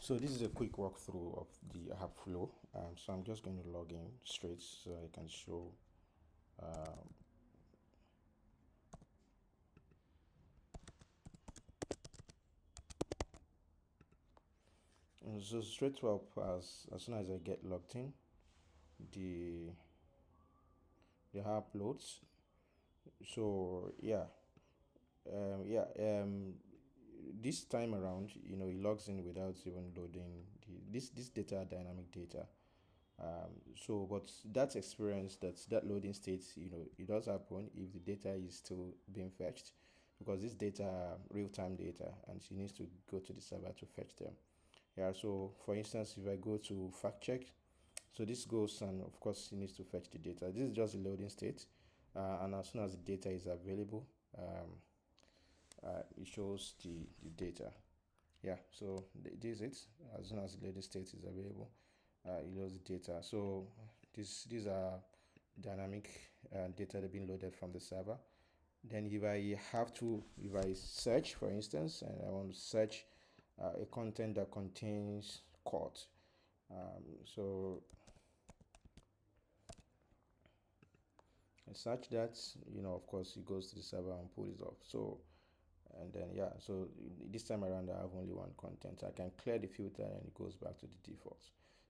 So this is a quick walkthrough of the app flow. So I'm just going to log in straight so I can show. So straight up as soon as I get logged in, the app loads. So this time around, it logs in without even loading this data, dynamic data. But that experience, that loading state, it does happen if the data is still being fetched, because this data are real-time data, and she needs to go to the server to fetch them. Yeah. So for instance, if I go to fact check, so this goes, and of course it needs to fetch the data. This is just a loading state, and as soon as the data is available, it shows the data. Yeah. So this is it. As soon as the loading state is available, it loads the data. So these are dynamic data that have been loaded from the server. Then if I search, for instance, and I want to search a content that contains court. So I search that, of course, it goes to the server and pulls it off. So, and then, so this time around, I have only one content. I can clear the filter and it goes back to the default.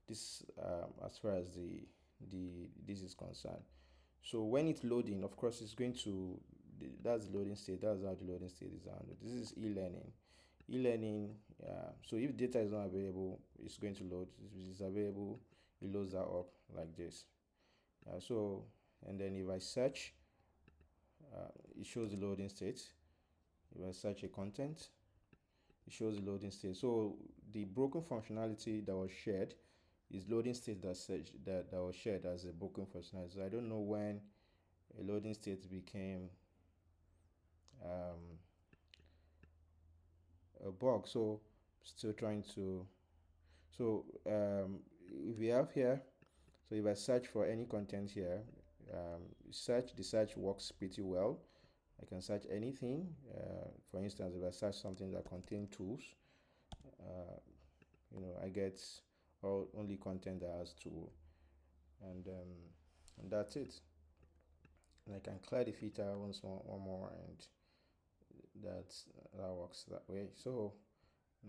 This, as far as this is concerned. So when it's loading, of course, it's going to, that's the loading state. That's how the loading state is handled. This is e-learning. E-learning, so if data is not available, it's going to load. If it's available, it loads that up like this. And then if I search, it shows the loading state. If I search a content, it shows the loading state. So the broken functionality that was shared is loading state that was shared as a broken functionality. So I don't know when a loading state became a bug. So still trying to. So if we have here, so if I search for any content here, the search works pretty well. I can search anything. For instance, if I search something that contains tools, I get only content that has tool, and that's it. And I can clear the filter one more, and that works that way. So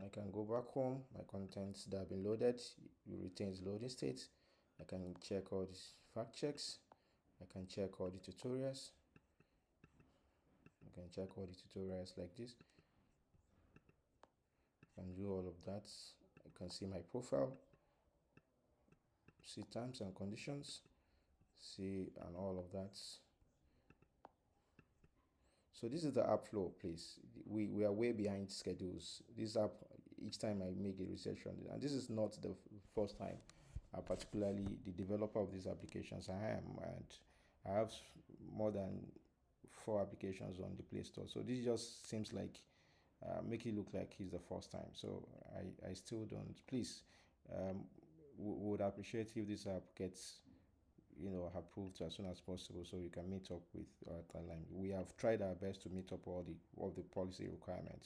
I can go back home. My contents that have been loaded, it retains loading state. I can check all these fact checks. I can check all the tutorials. I can check all the tutorials like this. I can do all of that. I can see my profile, see terms and conditions, see, and all of that. So this is the app flow, please. We are way behind schedules. This app, each time I make a research on it, and this is not the first time, particularly the developer of these applications. I am, and I have more than 4 applications on the Play Store. So this just seems like make it look like it's the first time. So I still don't. Please, would appreciate if this app gets approved as soon as possible, so we can meet up with our timeline. We have tried our best to meet up all the policy requirements.